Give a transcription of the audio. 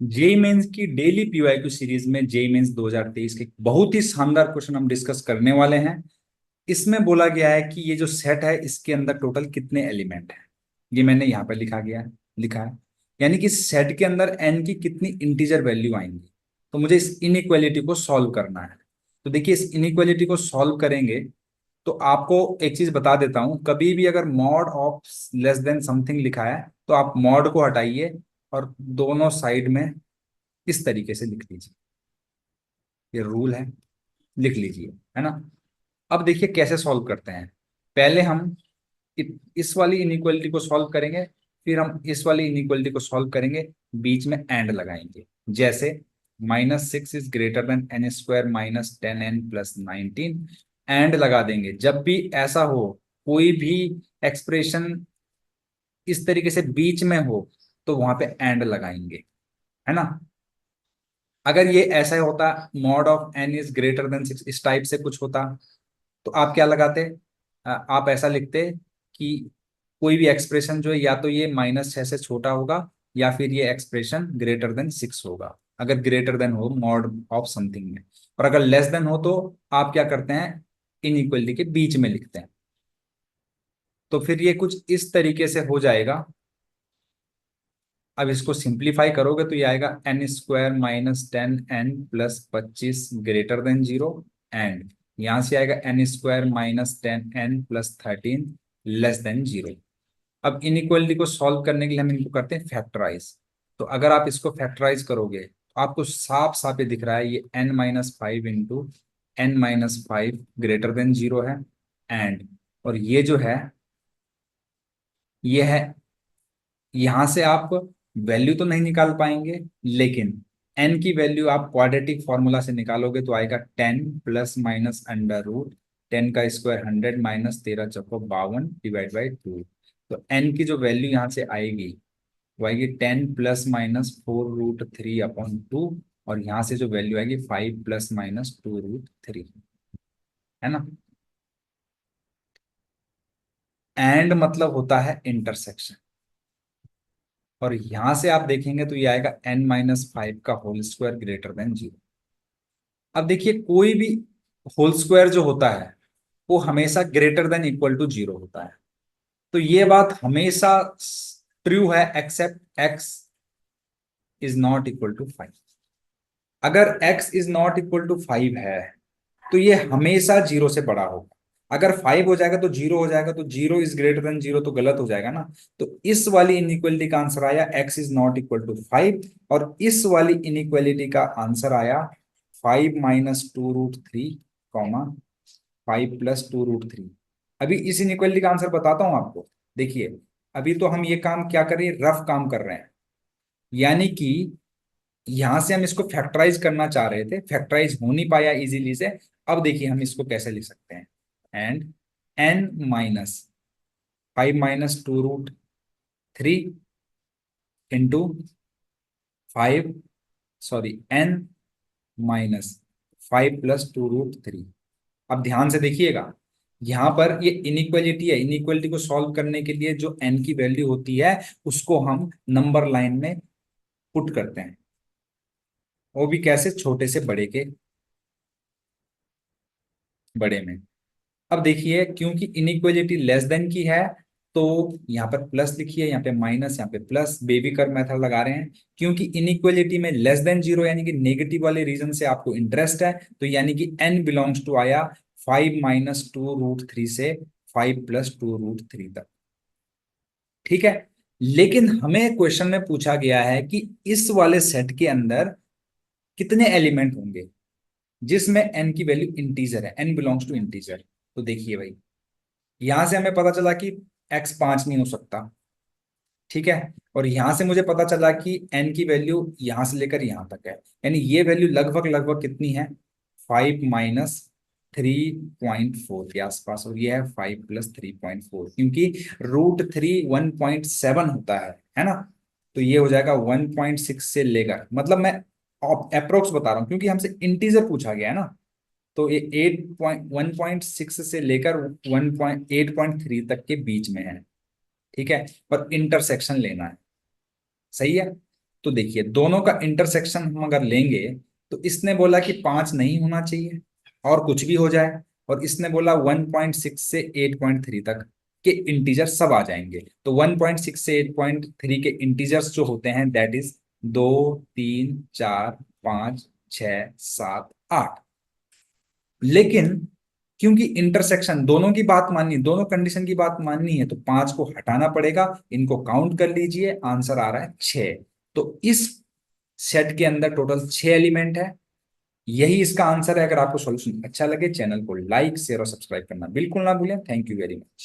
JEE mains की daily PYQ series में JEE mains 2023 के बहुत ही शानदार क्वेश्चन हम डिस्कस करने वाले हैं। इसमें बोला गया है कि ये जो सेट है इसके अंदर टोटल कितने एलिमेंट हैं। ये मैंने यहाँ पर लिखा है। यानी कि सेट के अंदर एन की कितनी इंटीजर वैल्यू आएंगी। तो मुझे इस इनइक्वालिटी को सॉल्व करना है। तो देखिए, इस इनइक्वालिटी को सॉल्व करेंगे तो आपको एक चीज बता देता हूं, कभी भी अगर mod of less than something लिखा है तो आप मॉड को हटाइए और दोनों साइड में इस तरीके से लिख लीजिए। ये रूल है, लिख लीजिए, है ना। अब देखिए कैसे सॉल्व करते हैं। पहले हम इस वाली इनइक्वालिटी को सॉल्व करेंगे, फिर हम इस वाली इनइक्वालिटी को सॉल्व करेंगे, बीच में एंड लगाएंगे। जैसे -6 is greater than n square -10n+19, and लगा देंगे। जब भी ऐसा हो, कोई भी एक्सप्रेशन इस तरीके से बीच में हो, तो वहां पे एंड लगाएंगे, है ना। अगर ये ऐसा होता, mod of n is greater than 6, इस टाइप से कुछ होता, तो आप क्या लगाते। आप ऐसा लिखते कि कोई भी एक्सप्रेशन जो है या तो ये -6 से छोटा होगा या फिर ये एक्सप्रेशन ग्रेटर देन 6 होगा, अगर ग्रेटर देन हो मॉड ऑफ समथिंग में। और अगर लेस देन हो तो आप क्या करते हैं, इनइक्वलिटी के बीच में लिखते हैं। तो फिर ये कुछ इस तरीके से हो जाएगा। अब इसको सिंप्लीफाई करोगे तो ये आएगा n² -10n+25 greater than 0, and यहां से आएगा n² -10n+13 लेस देन 0। अब इनइक्वालिटी को सॉल्व करने के लिए हम इनको करते हैं फैक्टराइज। तो अगर आप इसको फैक्टराइज करोगे तो आपको साफ साफ ये दिख रहा है, ये n-5 into n-5 greater than 0 है, एंड और ये जो है ये है। यहां से आप वैल्यू तो नहीं निकाल पाएंगे, लेकिन n की वैल्यू आप क्वाड्रेटिक फॉर्मूला से निकालोगे तो आएगा 10 +√10 का स्क्वायर 100 -13 × 52 ÷ 2। तो n की जो वैल्यू यहाँ से आएगी वो आएगी 10 +-4√3/2, और यहाँ से जो वैल्यू आएगी 5 +-2√3, है ना। एंड मतलब होता है इंटरसेक्शन, और यहां से आप देखेंगे तो ये आएगा n-5 का होल स्क्वायर ग्रेटर देन 0। अब देखिए, कोई भी होल स्क्वायर जो होता है वो हमेशा ग्रेटर देन इक्वल टू 0 होता है। तो ये बात हमेशा ट्रू है except x is not equal to 5। अगर x is not equal to 5 है तो ये हमेशा 0 से बड़ा होगा। अगर 5 हो जाएगा तो 0 हो जाएगा, तो 0 इज ग्रेटर देन 0 तो गलत हो जाएगा ना। तो इस वाली इनइक्वालिटी का आंसर आया x is not equal to 5, और इस वाली इनइक्वालिटी का आंसर आया 5 -2√3, 5 + 2√3। अभी इस इनइक्वालिटी का आंसर बताता हूं आपको। देखिए, अभी तो हम ये काम क्या कर रहे हैं, रफ काम कर रहे हैं। यानी कि यहां से हम इसको फैक्टराइज करना चाह रहे थे, फैक्टराइज हो नहीं पाया इजीली से। अब देखिए हम इसको कैसे लिख सकते हैं, and n-5 -2√3 into 5, sorry n-5 + 2√3। अब ध्यान से देखिएगा, यहां पर ये इनइक्वालिटी है। इनइक्वालिटी को सॉल्व करने के लिए जो n की वैल्यू होती है उसको हम नंबर लाइन में पुट करते हैं, वो भी कैसे, छोटे से बड़े के बड़े में। अब देखिए, क्योंकि इनइक्वालिटी लेस देन की है तो यहाँ पर प्लस लिखिए, यहाँ पे माइनस, यहाँ पे प्लस, बेबी कर्व मेथड लगा रहे हैं। क्योंकि इनइक्वालिटी में लेस देन 0 यानी कि नेगेटिव वाले रीजन से आपको इंटरेस्ट है, तो यानी कि n बिलोंग्स टू आया 5 -2√3 से 5 +2√3 तक। ठीक है। लेकिन हमें क्वेश्चन में पूछा गया है कि इस वाले सेट के अंदर कितने एलिमेंट होंगे जिसमें n की वैल्यू इंटीजर है, n बिलोंग्स टू इंटीजर। तो देखिए भाई, यहां से हमें पता चला कि x 5 नहीं हो सकता, ठीक है। और यहां से मुझे पता चला कि n की वैल्यू यहां से लेकर यहां तक है, यानी ये वैल्यू लगभग लगभग कितनी है, 5 -3.4 के आसपास, और ये है 5 +3.4, क्योंकि √3 1.7 होता है ना। तो ये हो जाएगा 1.6 से लेकर, मतलब मैं अप्रोक्स बता रहा हूं क्योंकि हमसे इंटीजर पूछा गया है ना। तो ये 1.6 से लेकर 1.8.3 तक के बीच में है, ठीक है। पर इंटरसेक्शन लेना है, सही है। तो देखिए दोनों का इंटरसेक्शन हम अगर लेंगे तो इसने बोला कि 5 नहीं होना चाहिए और कुछ भी हो जाए, और इसने बोला 1.6 से 8.3 तक के इंटीजर सब आ जाएंगे। तो 1.6 से 8.3 के इंटीजर्स जो होते हैं दैट इज 2, 3, 4, 5, 6, 7, 8। लेकिन क्योंकि इंटरसेक्शन दोनों की बात माननी, दोनों कंडीशन की बात माननी है, तो 5 को हटाना पड़ेगा। इनको काउंट कर लीजिए, आंसर आ रहा है 6। तो इस सेट के अंदर टोटल 6 एलिमेंट है। यही इसका आंसर है। अगर आपको सॉल्यूशन अच्छा लगे, चैनल को लाइक शेयर और सब्सक्राइब करना बिल्कुल ना भूलें। Thank you very much.